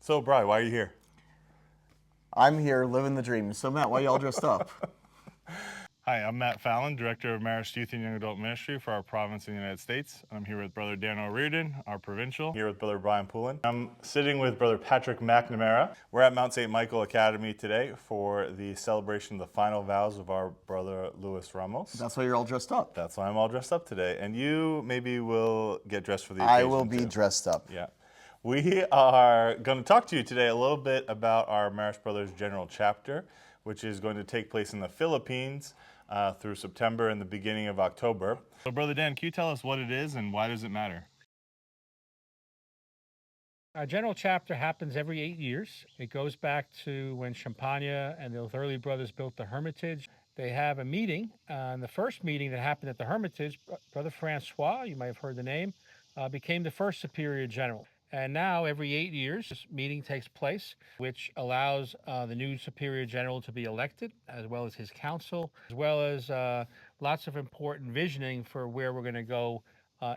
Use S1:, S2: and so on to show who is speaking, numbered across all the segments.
S1: So, Bri, why are you here?
S2: I'm here living the dream. So, Matt, why are you all dressed up?
S1: Hi, I'm Matt Fallon, Director of Marist Youth and Young Adult Ministry for our province in the United States. I'm here with Brother Dan O'Riordan, our provincial. Here with Brother Brian Poulin. I'm sitting with Brother Patrick McNamara. We're at Mount St. Michael Academy today for the celebration of the final vows of our brother Luis Ramos.
S2: That's why you're all dressed up.
S1: That's why I'm all dressed up today. And you maybe will get dressed for the occasion
S2: I will be
S1: too.
S2: dressed up.
S1: Yeah. We are going to talk to you today a little bit about our Marist Brothers General Chapter, which is going to take place in the Philippines through September and the beginning of October. So, Brother Dan, can you tell us what it is and why does it matter?
S3: Our general chapter happens every 8 years. It goes back to when Champagne and the early brothers built the Hermitage. They have a meeting, and the first meeting that happened at the Hermitage, Brother Francois, you might have heard the name, became the first superior general. And now, every 8 years, this meeting takes place, which allows the new superior general to be elected, as well as his council, as well as lots of important visioning for where we're going to go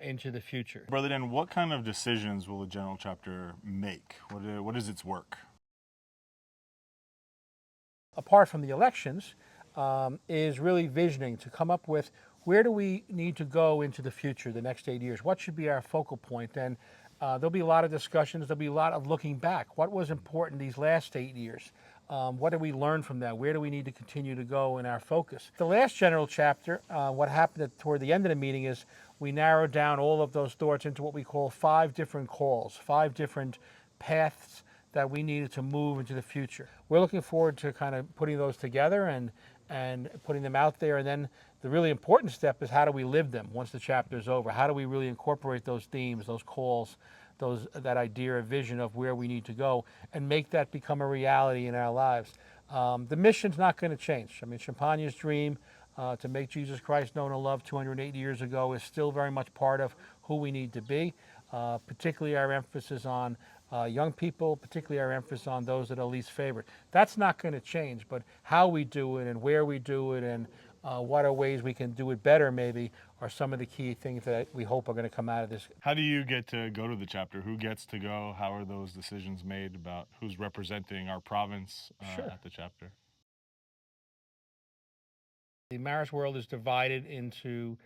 S3: into the future.
S1: Brother Dan, what kind of decisions will the General Chapter make? What is its work?
S3: Apart from the elections, is really visioning to come up with where do we need to go into the future, the next 8 years? What should be our focal point? And there'll be a lot of discussions. There'll be a lot of looking back. What was important these last 8 years? What did we learn from that? Where do we need to continue to go in our focus? The last general chapter, what happened toward the end of the meeting is we narrowed down all of those thoughts into what we call 5 different calls, 5 different paths that we needed to move into the future. We're looking forward to kind of putting those together and putting them out there. And then the really important step is how do we live them once the chapter is over? How do we really incorporate those themes, those calls, that idea or vision of where we need to go and make that become a reality in our lives? The mission's not going to change. I mean, Champagne's dream to make Jesus Christ known and loved 280 years ago is still very much part of who we need to be, particularly our emphasis on young people, particularly our emphasis on those that are least favored. That's not going to change, but how we do it and where we do it and what are ways we can do it better maybe are some of the key things that we hope are going to come out of this.
S1: How do you get to go to the chapter? Who gets to go? How are those decisions made about who's representing our province at the chapter?
S3: The Marist world is divided into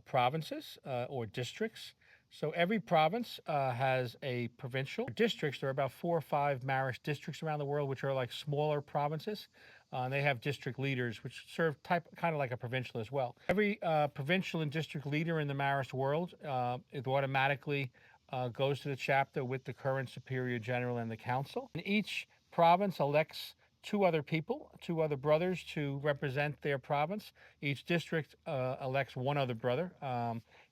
S3: provinces or districts. So every province has a provincial. Districts, there are about 4 or 5 Marist districts around the world, which are like smaller provinces. They have district leaders, which serve kind of like a provincial as well. Every provincial and district leader in the Marist world, it automatically goes to the chapter with the current superior general and the council. And each province elects 2 other people, 2 other brothers to represent their province. Each district elects 1 other brother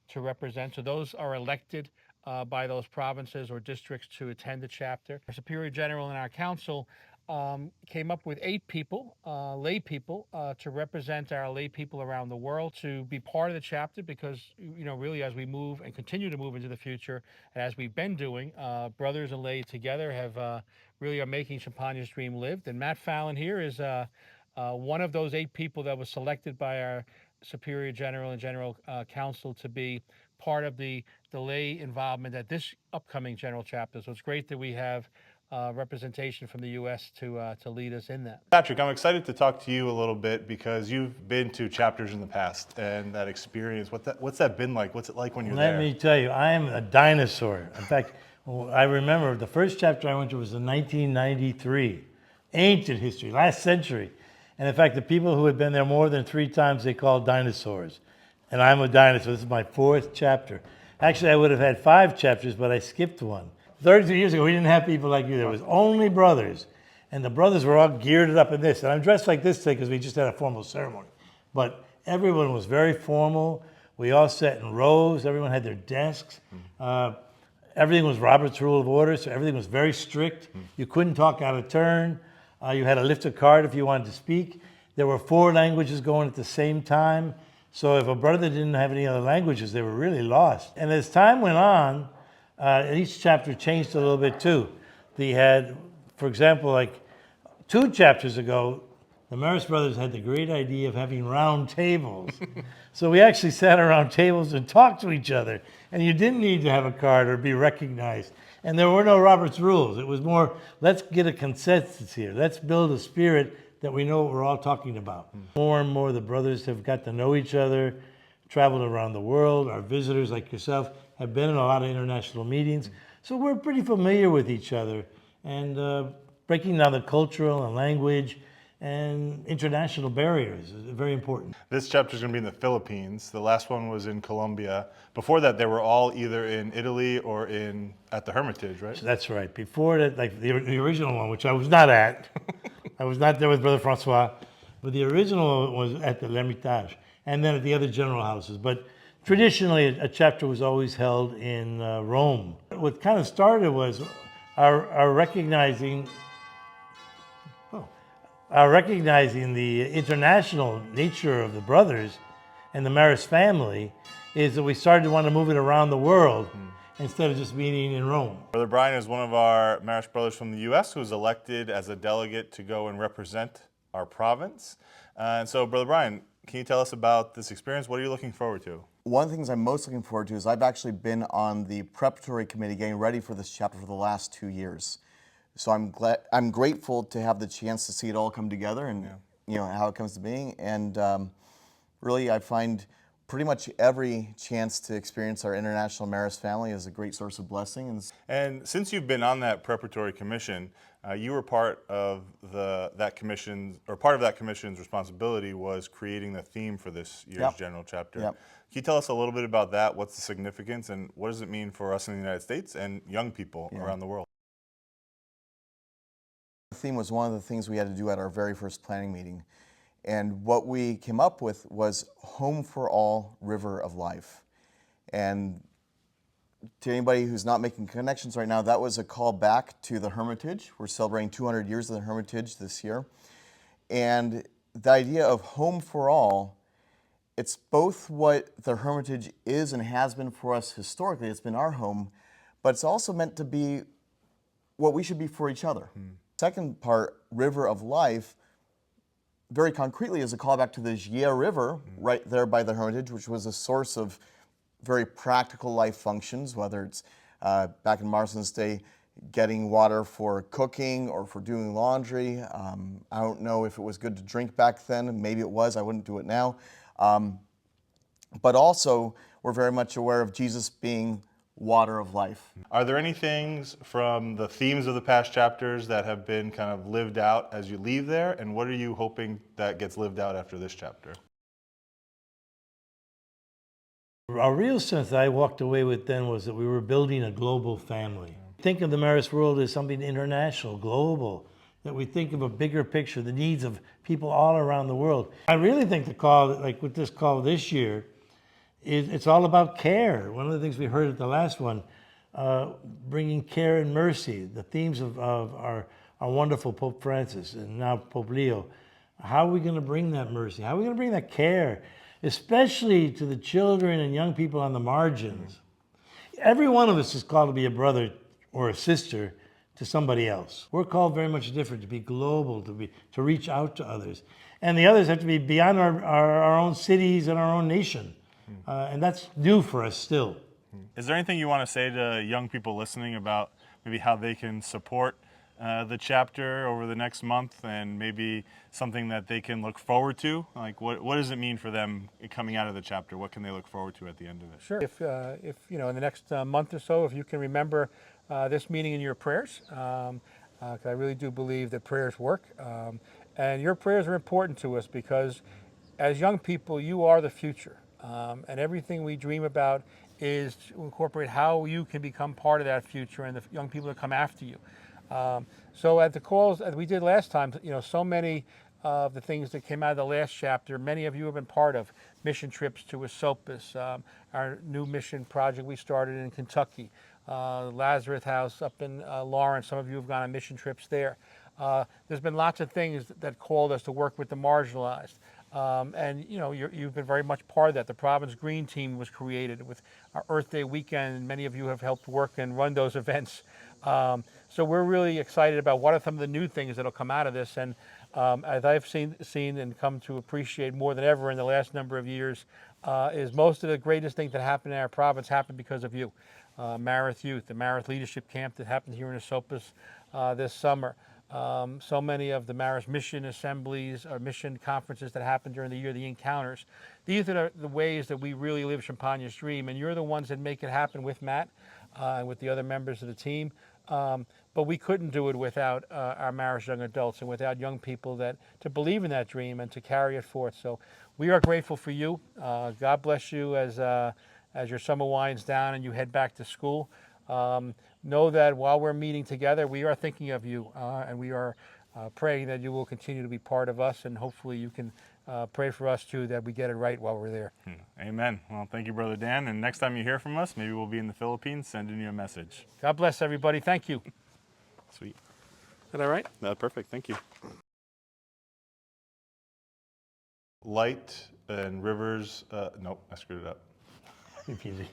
S3: to represent. So those are elected by those provinces or districts to attend the chapter. Our superior general and our council came up with 8 people, lay people, to represent our lay people around the world to be part of the chapter because, you know, really as we move and continue to move into the future, and as we've been doing, brothers and lay together have really are making Champagne's dream lived. And Matt Fallon here is one of those 8 people that was selected by our Superior General and General Council to be part of the lay involvement at this upcoming General Chapter. So it's great that we have representation from the U.S. to lead us in that.
S1: Patrick, I'm excited to talk to you a little bit because you've been to chapters in the past and that experience. What's that been like? What's it like when you're there?
S4: Let me tell you, I am a dinosaur. In fact, I remember the first chapter I went to was in 1993. Ancient history, last century. And in fact, the people who had been there more than 3 times, they called dinosaurs. And I'm a dinosaur. This is my 4th chapter. Actually, I would have had 5 chapters, but I skipped one. 32 years ago, we didn't have people like you. There was only brothers. And the brothers were all geared up in this. And I'm dressed like this today because we just had a formal ceremony. But everyone was very formal. We all sat in rows. Everyone had their desks. Everything was Robert's Rule of Order, so everything was very strict. You couldn't talk out of turn. You had to lift a card if you wanted to speak. There were 4 languages going at the same time. So if a brother didn't have any other languages, they were really lost. And as time went on, each chapter changed a little bit too. They had, for example, like 2 chapters ago, the Marist Brothers had the great idea of having round tables. So we actually sat around tables and talked to each other. And you didn't need to have a card or be recognized. And there were no Robert's rules. It was more, let's get a consensus here. Let's build a spirit that we know what we're all talking about. More and more the brothers have got to know each other, traveled around the world. Our visitors like yourself have been in a lot of international meetings. So we're pretty familiar with each other, and breaking down the cultural and language and international barriers is very important.
S1: This chapter is going to be in the Philippines. The last one was in Colombia. Before that, they were all either in Italy or at the Hermitage, right?
S4: That's right. Before that, like the original one, which I was not at, I was not there with Brother Francois, but the original was at the L'Hermitage, and then at the other general houses. But traditionally, a chapter was always held in Rome. What kind of started was our recognizing the international nature of the brothers and the Marist family is that we started to want to move it around the world instead of just meeting in Rome.
S1: Brother Brian is one of our Marist brothers from the U.S. who was elected as a delegate to go and represent our province. And so, Brother Brian, can you tell us about this experience? What are you looking forward to?
S2: One of the things I'm most looking forward to is I've actually been on the preparatory committee getting ready for this chapter for the last 2 years. So I'm grateful to have the chance to see it all come together and you know how it comes to being. And really, I find pretty much every chance to experience our international Marist family is a great source of blessing.
S1: And since you've been on that preparatory commission, you were part of that commission's responsibility was creating the theme for this year's General Chapter. Can you tell us a little bit about that? What's the significance, and what does it mean for us in the United States and young people around the world?
S2: The theme was one of the things we had to do at our very first planning meeting. And what we came up with was Home for All, River of Life. And to anybody who's not making connections right now, that was a call back to the Hermitage. We're celebrating 200 years of the Hermitage this year. And the idea of Home for All, it's both what the Hermitage is and has been for us historically. It's been our home, but it's also meant to be what we should be for each other. Second part, River of Life, very concretely is a callback to the Jia River right there by the Hermitage, which was a source of very practical life functions, whether it's back in Marston's day, getting water for cooking or for doing laundry. I don't know if it was good to drink back then. Maybe it was. I wouldn't do it now. But also, we're very much aware of Jesus being water of life.
S1: Are there any things from the themes of the past chapters that have been kind of lived out as you leave there? And what are you hoping that gets lived out after this chapter?
S4: Our real sense that I walked away with then was that we were building a global family. Think of the Marist world as something international, global, that we think of a bigger picture, the needs of people all around the world. I really think the call, like with this call this year, it's all about care. One of the things we heard at the last one, bringing care and mercy, the themes of our wonderful Pope Francis and now Pope Leo. How are we going to bring that mercy? How are we going to bring that care, especially to the children and young people on the margins? Every one of us is called to be a brother or a sister to somebody else. We're called very much different, to be global, to reach out to others. And the others have to be beyond our own cities and our own nation. And that's new for us still.
S1: Is there anything you want to say to young people listening about maybe how they can support the chapter over the next month, and maybe something that they can look forward to? Like, what does it mean for them coming out of the chapter? What can they look forward to at the end of it?
S3: Sure. If you know, in the next month or so, if you can remember this meeting in your prayers, 'cause I really do believe that prayers work, and your prayers are important to us because, as young people, you are the future. And everything we dream about is to incorporate how you can become part of that future and the young people that come after you. So at the calls that we did last time, you know, so many of the things that came out of the last chapter, many of you have been part of. Mission trips to Esopus, our new mission project we started in Kentucky, Lazarus House up in Lawrence. Some of you have gone on mission trips there. There's been lots of things that called us to work with the marginalized. And you know, you've been very much part of that. The Province Green Team was created with our Earth Day weekend, and many of you have helped work and run those events. So we're really excited about what are some of the new things that'll come out of this. And as I've seen and come to appreciate more than ever in the last number of years, is most of the greatest things that happen in our province happen because of you. Marist Youth, the Marist Leadership Camp that happened here in Esopus this summer. So many of the Marist mission assemblies or mission conferences that happen during the year, the encounters. These are the ways that we really live Champagne's dream, and you're the ones that make it happen with Matt and with the other members of the team. But we couldn't do it without our Marist young adults and without young people to believe in that dream and to carry it forth. So we are grateful for you. God bless you as your summer winds down and you head back to school. Know that while we're meeting together, we are thinking of you, and we are praying that you will continue to be part of us, and hopefully you can pray for us too, that we get it right while we're there.
S1: Amen. Well, thank you, Brother Dan. And next time you hear from us, maybe we'll be in the Philippines sending you a message.
S3: God bless everybody. Thank you.
S1: Sweet.
S3: Is that all right?
S1: No, perfect. Thank you. Light and rivers. Nope, I screwed it up.
S4: Easy.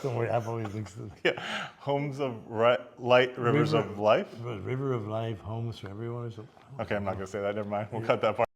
S4: Don't worry, I've always linked to
S1: Yeah. Homes of light, rivers of life.
S4: River of life, homes for everyone.
S1: Okay, I'm not going to say that. Never mind. We'll cut that part.